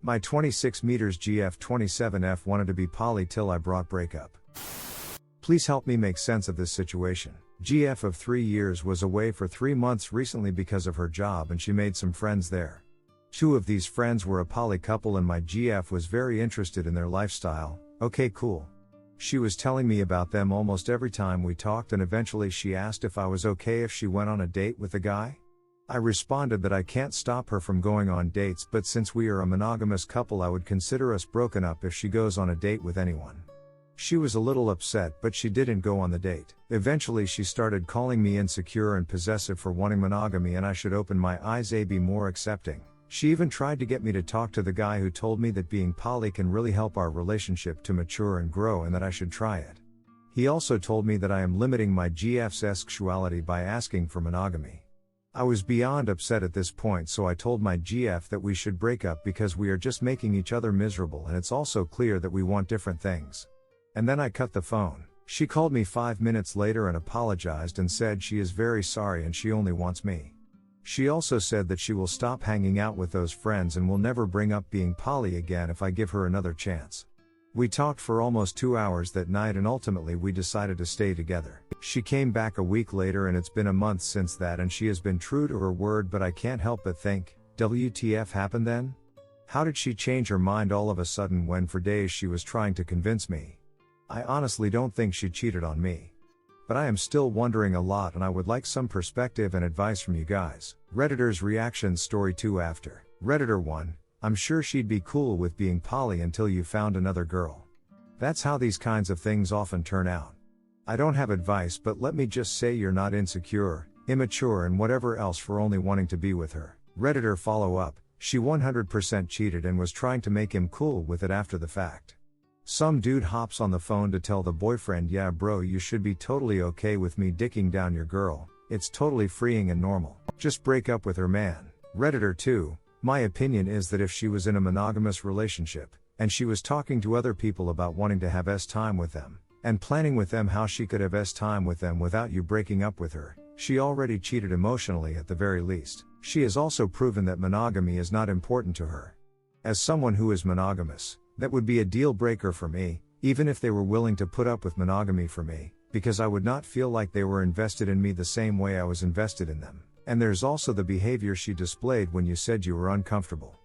My 26 meters GF27F wanted to be poly till I brought breakup. Please help me make sense of this situation. GF of 3 years was away for 3 months recently because of her job and she made some friends there. 2 of these friends were a poly couple and my GF was very interested in their lifestyle. Okay, cool. She was telling me about them almost every time we talked and eventually she asked if I was okay if she went on a date with the guy. I responded that I can't stop her from going on dates, but since we are a monogamous couple I would consider us broken up if she goes on a date with anyone. She was a little upset but she didn't go on the date. Eventually she started calling me insecure and possessive for wanting monogamy and I should open my eyes and be more accepting. She even tried to get me to talk to the guy who told me that being poly can really help our relationship to mature and grow and that I should try it. He also told me that I am limiting my GF's sexuality by asking for monogamy. I was beyond upset at this point, so I told my GF that we should break up because we are just making each other miserable and it's also clear that we want different things. And then I cut the phone. She called me 5 minutes later and apologized and said she is very sorry and she only wants me. She also said that she will stop hanging out with those friends and will never bring up being poly again if I give her another chance. We talked for almost 2 hours that night and ultimately we decided to stay together. She came back a week later and it's been a month since that and she has been true to her word, but I can't help but think, WTF happened then? How did she change her mind all of a sudden when for days she was trying to convince me? I honestly don't think she cheated on me. But I am still wondering a lot and I would like some perspective and advice from you guys. Redditor's reactions story 2 after. Redditor 1, I'm sure she'd be cool with being poly until you found another girl. That's how these kinds of things often turn out. I don't have advice, but let me just say you're not insecure, immature and whatever else for only wanting to be with her. Redditor follow up, she 100% cheated and was trying to make him cool with it after the fact. Some dude hops on the phone to tell the boyfriend, yeah bro, you should be totally okay with me dicking down your girl, it's totally freeing and normal. Just break up with her man. Redditor 2, my opinion is that if she was in a monogamous relationship, and she was talking to other people about wanting to have time with them, and planning with them how she could have time with them without you breaking up with her, she already cheated emotionally at the very least. She has also proven that monogamy is not important to her. As someone who is monogamous, that would be a deal breaker for me, even if they were willing to put up with monogamy for me, because I would not feel like they were invested in me the same way I was invested in them. And there's also the behavior she displayed when you said you were uncomfortable.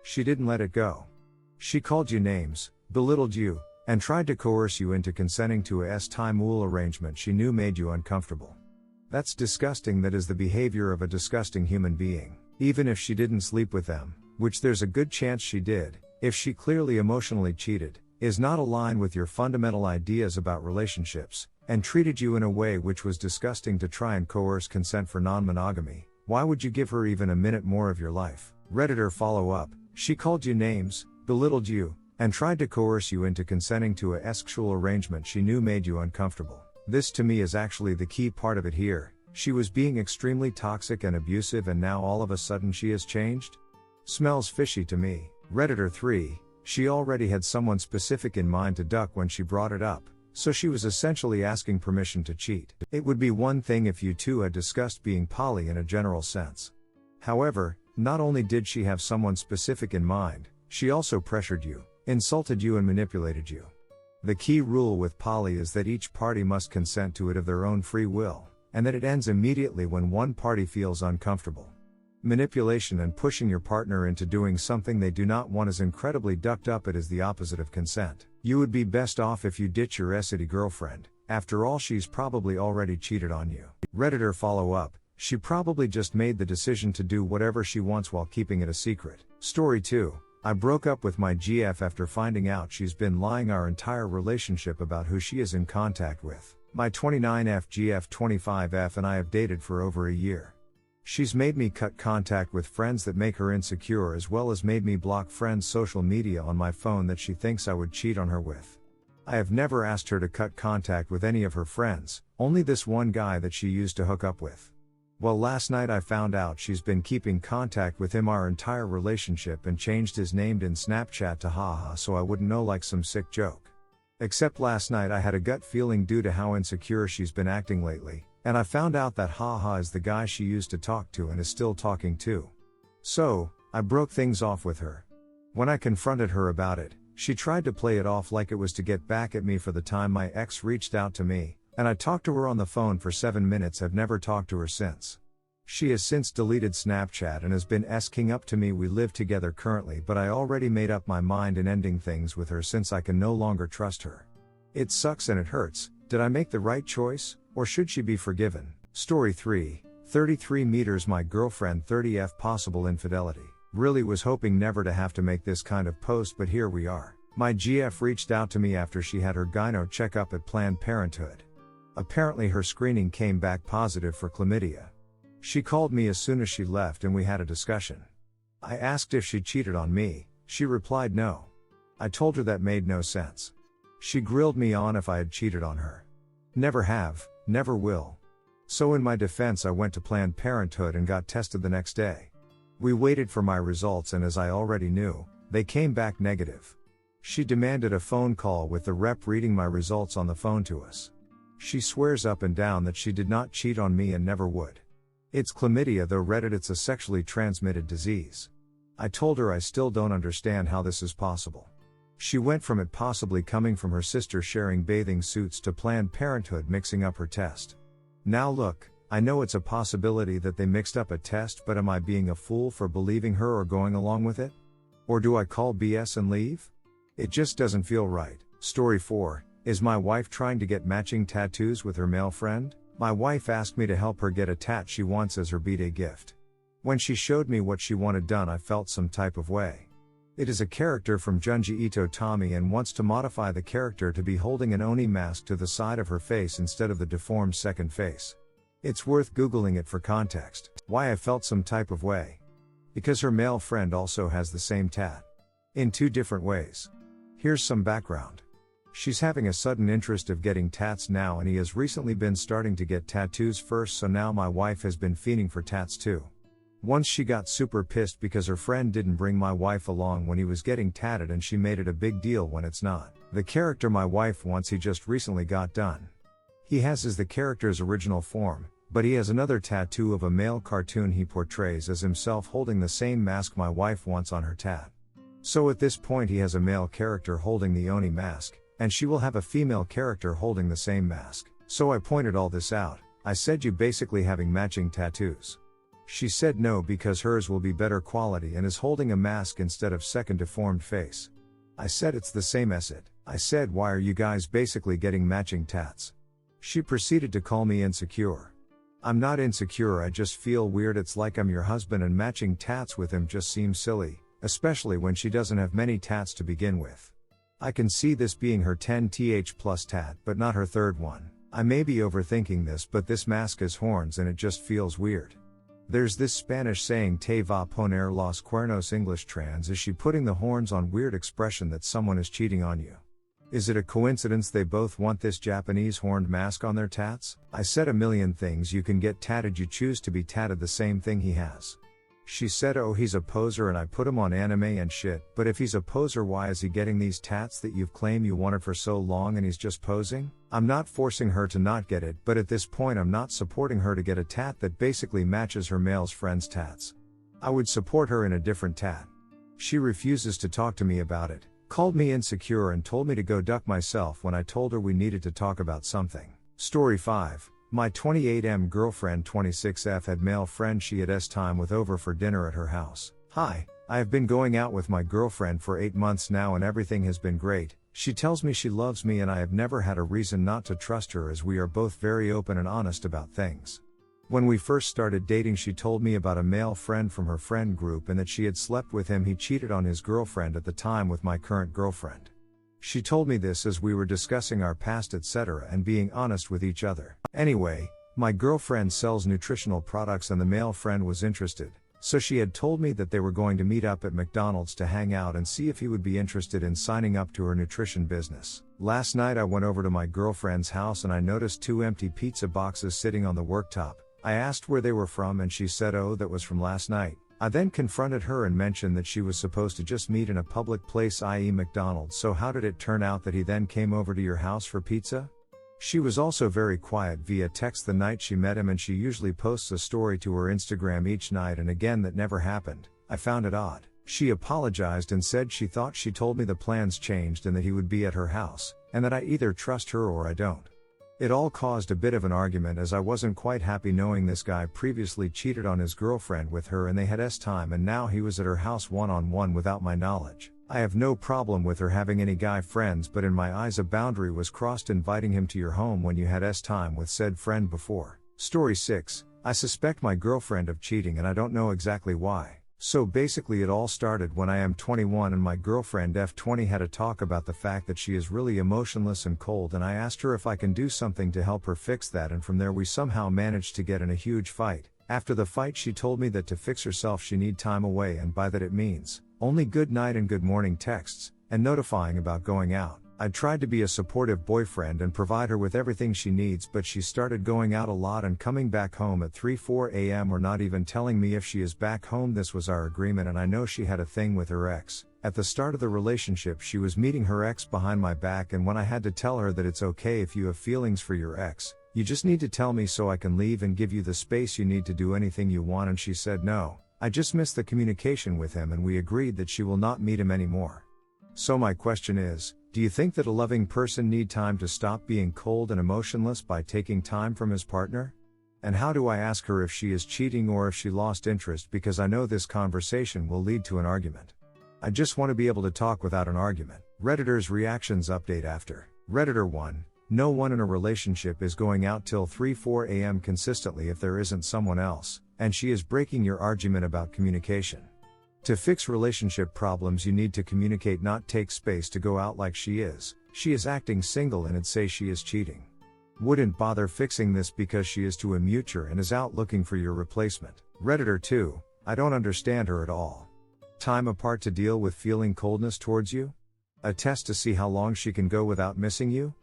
She didn't let it go. She called you names, belittled you, and tried to coerce you into consenting to a time arrangement she knew made you uncomfortable. That's disgusting. That is the behavior of a disgusting human being. Even if she didn't sleep with them, which there's a good chance she did, if she clearly emotionally cheated, is not aligned with your fundamental ideas about relationships, and treated you in a way which was disgusting to try and coerce consent for non-monogamy, why would you give her even a minute more of your life? Redditor follow up, she called you names, belittled you, and tried to coerce you into consenting to a sexual arrangement she knew made you uncomfortable. This to me is actually the key part of it here. She was being extremely toxic and abusive and now all of a sudden she has changed? Smells fishy to me. Redditor 3, she already had someone specific in mind to duck when she brought it up, so she was essentially asking permission to cheat. It would be one thing if you two had discussed being poly in a general sense. However, not only did she have someone specific in mind, she also pressured you, insulted you and manipulated you. The key rule with poly is that each party must consent to it of their own free will, and that it ends immediately when one party feels uncomfortable. Manipulation and pushing your partner into doing something they do not want is incredibly ducked up. It is the opposite of consent. You would be best off if you ditch your city girlfriend. After all, she's probably already cheated on you. Redditor follow up, she probably just made the decision to do whatever she wants while keeping it a secret. Story 2, I broke up with my GF after finding out she's been lying our entire relationship about who she is in contact with. My 29F GF 25F and I have dated for over a year. She's made me cut contact with friends that make her insecure, as well as made me block friends' social media on my phone that she thinks I would cheat on her with. I have never asked her to cut contact with any of her friends, only this one guy that she used to hook up with. Well, last night I found out she's been keeping contact with him our entire relationship and changed his name in Snapchat to haha so I wouldn't know, like some sick joke. Except last night I had a gut feeling due to how insecure she's been acting lately. And I found out that haha is the guy she used to talk to and is still talking to. So, I broke things off with her. When I confronted her about it, she tried to play it off like it was to get back at me for the time my ex reached out to me, and I talked to her on the phone for 7 minutes. Have never talked to her since. She has since deleted Snapchat and has been asking up to me. We live together currently, but I already made up my mind in ending things with her since I can no longer trust her. It sucks and it hurts. Did I make the right choice, or should she be forgiven? Story 3, 33 meters. My girlfriend 30F possible infidelity. Really was hoping never to have to make this kind of post, but here we are. My GF reached out to me after she had her gyno checkup at Planned Parenthood. Apparently her screening came back positive for chlamydia. She called me as soon as she left and we had a discussion. I asked if she cheated on me. She replied no. I told her that made no sense. She grilled me on if I had cheated on her. Never have, never will. So in my defense I went to Planned Parenthood and got tested the next day. We waited for my results and as I already knew, they came back negative. She demanded a phone call with the rep reading my results on the phone to us. She swears up and down that she did not cheat on me and never would. It's chlamydia though. Reddit, it's a sexually transmitted disease. I told her I still don't understand how this is possible. She went from it possibly coming from her sister sharing bathing suits to Planned Parenthood mixing up her test. Now look, I know it's a possibility that they mixed up a test, but am I being a fool for believing her or going along with it? Or do I call BS and leave? It just doesn't feel right. Story 4, is my wife trying to get matching tattoos with her male friend? My wife asked me to help her get a tat she wants as her b-day gift. When she showed me what she wanted done, I felt some type of way. It is a character from Junji Ito Tommy and wants to modify the character to be holding an Oni mask to the side of her face instead of the deformed second face. It's worth Googling it for context. Why I felt some type of way? Because her male friend also has the same tat. In 2 different ways. Here's some background. She's having a sudden interest of getting tats now, and he has recently been starting to get tattoos first, so now my wife has been fiending for tats too. Once she got super pissed because her friend didn't bring my wife along when he was getting tatted, and she made it a big deal when it's not. The character my wife wants he just recently got done. He has is the character's original form, but he has another tattoo of a male cartoon he portrays as himself holding the same mask my wife wants on her tat. So at this point he has a male character holding the Oni mask, and she will have a female character holding the same mask. So I pointed all this out. I said, you basically having matching tattoos. She said no because hers will be better quality and is holding a mask instead of second deformed face. I said it's the same as it. I said, why are you guys basically getting matching tats? She proceeded to call me insecure. I'm not insecure, I just feel weird. It's like I'm your husband and matching tats with him just seems silly, especially when she doesn't have many tats to begin with. I can see this being her 10th plus tat, but not her third one. I may be overthinking this, but this mask has horns and it just feels weird. There's this Spanish saying, te va a poner los cuernos. English trans, is she putting the horns on? Weird expression that someone is cheating on you. Is it a coincidence they both want this Japanese horned mask on their tats? I said a million things you can get tatted, you choose to be tatted the same thing he has. She said, oh, he's a poser and I put him on anime and shit, but if he's a poser, why is he getting these tats that you've claimed you wanted for so long and he's just posing? I'm not forcing her to not get it, but at this point I'm not supporting her to get a tat that basically matches her male's friend's tats. I would support her in a different tat. She refuses to talk to me about it, called me insecure and told me to go duck myself when I told her we needed to talk about something. Story 5. My 28M girlfriend 26F had male friend she had time with over for dinner at her house. Hi, I have been going out with my girlfriend for 8 months now and everything has been great. She tells me she loves me and I have never had a reason not to trust her as we are both very open and honest about things. When we first started dating, she told me about a male friend from her friend group and that she had slept with him. He cheated on his girlfriend at the time with my current girlfriend. She told me this as we were discussing our past etc. and being honest with each other. Anyway, my girlfriend sells nutritional products and the male friend was interested, so she had told me that they were going to meet up at McDonald's to hang out and see if he would be interested in signing up to her nutrition business. Last night I went over to my girlfriend's house and I noticed 2 empty pizza boxes sitting on the worktop. I asked where they were from and she said, oh, that was from last night. I then confronted her and mentioned that she was supposed to just meet in a public place, i.e. McDonald's, so how did it turn out that he then came over to your house for pizza? She was also very quiet via text the night she met him and she usually posts a story to her Instagram each night, and again that never happened. I found it odd. She apologized and said she thought she told me the plans changed and that he would be at her house, and that I either trust her or I don't. It all caused a bit of an argument as I wasn't quite happy knowing this guy previously cheated on his girlfriend with her and they had time and now he was at her house one-on-one without my knowledge. I have no problem with her having any guy friends, but in my eyes a boundary was crossed inviting him to your home when you had time with said friend before. Story 6. I suspect my girlfriend of cheating and I don't know exactly why. So basically it all started when I am 21 and my girlfriend F20 had a talk about the fact that she is really emotionless and cold, and I asked her if I can do something to help her fix that, and from there we somehow managed to get in a huge fight. After the fight she told me that to fix herself she need time away, and by that it means only good night and good morning texts, and notifying about going out. I tried to be a supportive boyfriend and provide her with everything she needs, but she started going out a lot and coming back home at 3-4 a.m. or not even telling me if she is back home. This was our agreement, and I know she had a thing with her ex. At the start of the relationship she was meeting her ex behind my back, and when I had to tell her that it's okay if you have feelings for your ex, you just need to tell me so I can leave and give you the space you need to do anything you want, and she said no. I just missed the communication with him and we agreed that she will not meet him anymore. So my question is, do you think that a loving person need time to stop being cold and emotionless by taking time from his partner? And how do I ask her if she is cheating or if she lost interest, because I know this conversation will lead to an argument. I just want to be able to talk without an argument. Redditors reactions update after. Redditor 1. No one in a relationship is going out till 3-4 a.m. consistently if there isn't someone else, and she is breaking your argument about communication. To fix relationship problems you need to communicate, not take space to go out like she is. She is acting single and it'd say she is cheating. Wouldn't bother fixing this because she is too immature and is out looking for your replacement. Redditor 2. I don't understand her at all. Time apart to deal with feeling coldness towards you? A test to see how long she can go without missing you?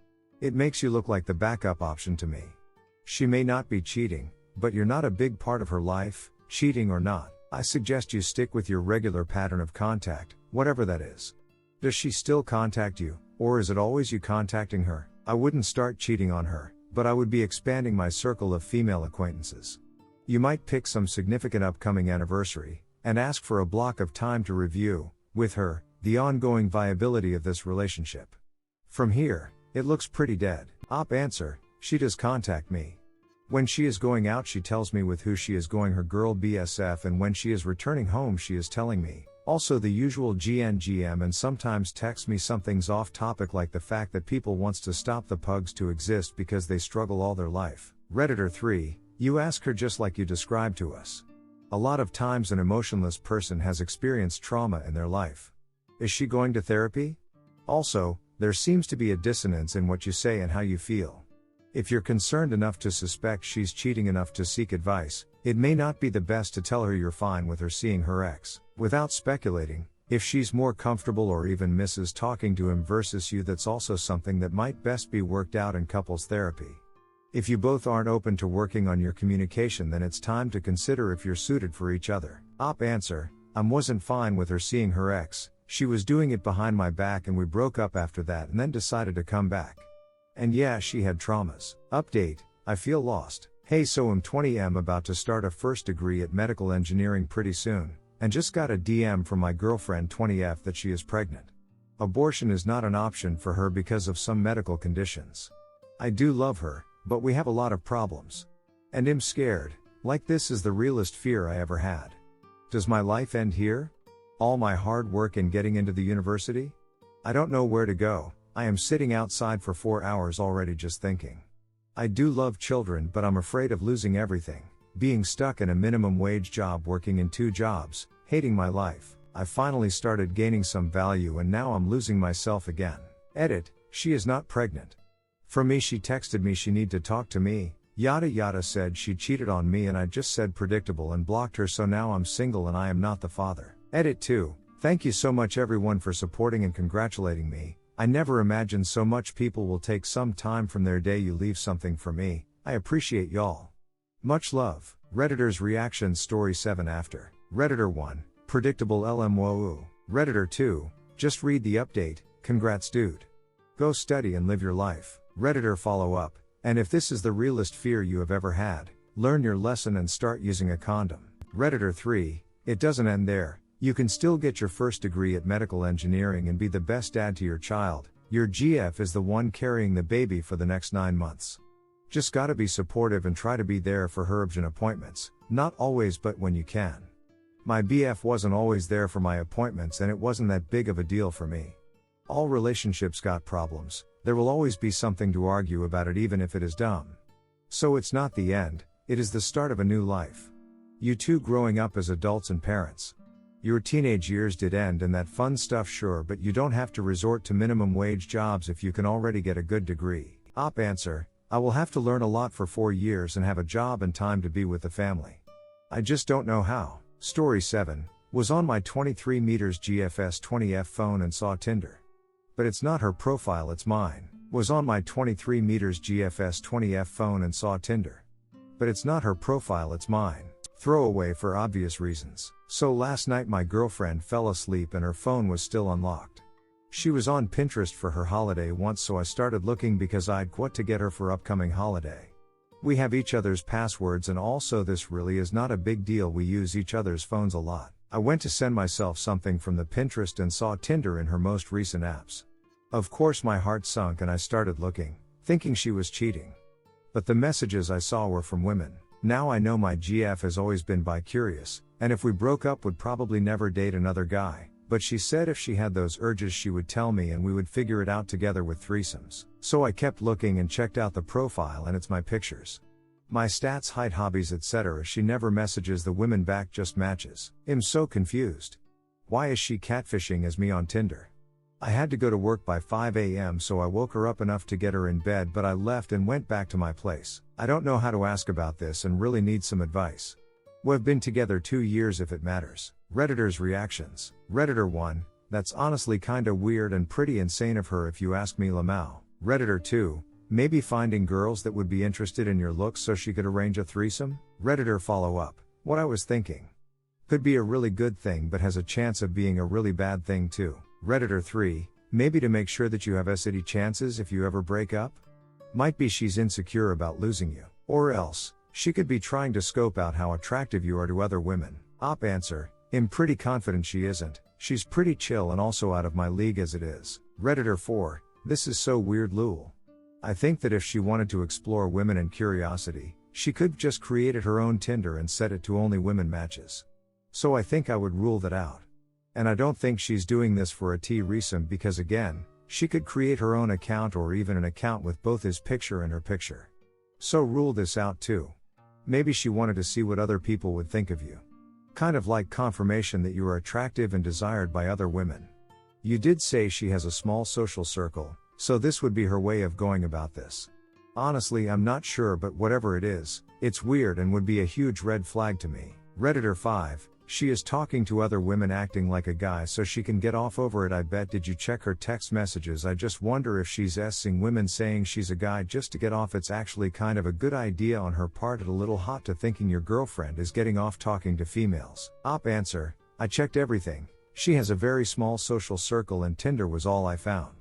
It makes you look like the backup option to me. She may not be cheating, but you're not a big part of her life, cheating or not. I suggest you stick with your regular pattern of contact, whatever that is. Does she still contact you, or is it always you contacting her? I wouldn't start cheating on her, but I would be expanding my circle of female acquaintances. You might pick some significant upcoming anniversary, and ask for a block of time to review, with her, the ongoing viability of this relationship. From here, it looks pretty dead. Op answer, she does contact me. When she is going out she tells me with who she is going, her girl BSF, and when she is returning home she is telling me. Also the usual GNGM, and sometimes texts me something's off topic like the fact that people wants to stop the pugs to exist because they struggle all their life. Redditor 3, you ask her just like you described to us. A lot of times an emotionless person has experienced trauma in their life. Is she going to therapy? Also, there seems to be a dissonance in what you say and how you feel. If you're concerned enough to suspect she's cheating enough to seek advice, it may not be the best to tell her you're fine with her seeing her ex. Without speculating, if she's more comfortable or even misses talking to him versus you, that's also something that might best be worked out in couples therapy. If you both aren't open to working on your communication, then it's time to consider if you're suited for each other. Op answer, I wasn't fine with her seeing her ex. She was doing it behind my back and we broke up after that and then decided to come back. And yeah, she had traumas. Update, I feel lost. Hey, so I'm 20, about to start a first degree at medical engineering pretty soon, and just got a DM from my girlfriend 20F that she is pregnant. Abortion is not an option for her because of some medical conditions. I do love her, but we have a lot of problems. And I'm scared, like this is the realest fear I ever had. Does my life end here? All my hard work in getting into the university? I don't know where to go. I am sitting outside for 4 hours already just thinking. I do love children, but I'm afraid of losing everything. Being stuck in a minimum wage job, working in 2 jobs, hating my life. I finally started gaining some value and now I'm losing myself again. Edit, she is not pregnant. For me, she texted me she need to talk to me, yada yada, said she cheated on me and I just said predictable and blocked her, so now I'm single and I am not the father. Edit 2, thank you so much everyone for supporting and congratulating me. I never imagined so much people will take some time from their day. You leave something for me. I appreciate y'all. Much love. Redditor's reaction story 7 after. Redditor 1, predictable LMWOO. Redditor 2, just read the update, congrats dude. Go study and live your life. Redditor follow up, and if this is the realest fear you have ever had, learn your lesson and start using a condom. Redditor 3, it doesn't end there. You can still get your first degree at medical engineering and be the best dad to your child. Your GF is the one carrying the baby for the next 9 months. Just gotta be supportive and try to be there for her urgent appointments, not always but when you can. My BF wasn't always there for my appointments and it wasn't that big of a deal for me. All relationships got problems, there will always be something to argue about it even if it is dumb. So it's not the end, it is the start of a new life. You two growing up as adults and parents. Your teenage years did end and that fun stuff sure, but you don't have to resort to minimum wage jobs if you can already get a good degree. Op answer, I will have to learn a lot for 4 years and have a job and time to be with the family. I just don't know how. Story 7, was on my 23 meters GFS 20F phone and saw Tinder. But it's not her profile, it's mine. Was on my 23 meters GFS 20F phone and saw Tinder. But it's not her profile, it's mine. Throwaway for obvious reasons. So last night my girlfriend fell asleep and her phone was still unlocked. She was on Pinterest for her holiday once, so I started looking because I'd what to get her for upcoming holiday. We have each other's passwords and also this really is not a big deal, we use each other's phones a lot. I went to send myself something from the Pinterest and saw Tinder in her most recent apps. Of course my heart sunk and I started looking, thinking she was cheating. But the messages I saw were from women. Now I know my GF has always been bi-curious, and if we broke up would probably never date another guy, but she said if she had those urges she would tell me and we would figure it out together with threesomes. So I kept looking and checked out the profile and it's my pictures. My stats, height, hobbies, etc. She never messages the women back, just matches. I'm so confused. Why is she catfishing as me on Tinder? I had to go to work by 5 a.m. so I woke her up enough to get her in bed, but I left and went back to my place. I don't know how to ask about this and really need some advice. We've been together 2 years if it matters. Redditors reactions. Redditor 1, that's honestly kinda weird and pretty insane of her if you ask me, Lamau. Redditor 2, maybe finding girls that would be interested in your looks so she could arrange a threesome? Redditor follow up, what I was thinking. Could be a really good thing but has a chance of being a really bad thing too. Redditor 3, maybe to make sure that you have SID chances if you ever break up? Might be she's insecure about losing you. Or else, she could be trying to scope out how attractive you are to other women. Op answer, I'm pretty confident she isn't. She's pretty chill and also out of my league as it is. Redditor 4, this is so weird lol. I think that if she wanted to explore women and curiosity, she could just created her own Tinder and set it to only women matches. So I think I would rule that out. And I don't think she's doing this for a threesome because again, she could create her own account or even an account with both his picture and her picture. So rule this out too. Maybe she wanted to see what other people would think of you. Kind of like confirmation that you are attractive and desired by other women. You did say she has a small social circle, so this would be her way of going about this. Honestly, I'm not sure, but whatever it is, it's weird and would be a huge red flag to me. Redditor 5, she is talking to other women acting like a guy so she can get off over it, I bet. Did you check her text messages? I just wonder if she's S-ing women saying she's a guy just to get off. It's actually kind of a good idea on her part, a little hot to thinking your girlfriend is getting off talking to females. Op answer, I checked everything. She has a very small social circle and Tinder was all I found.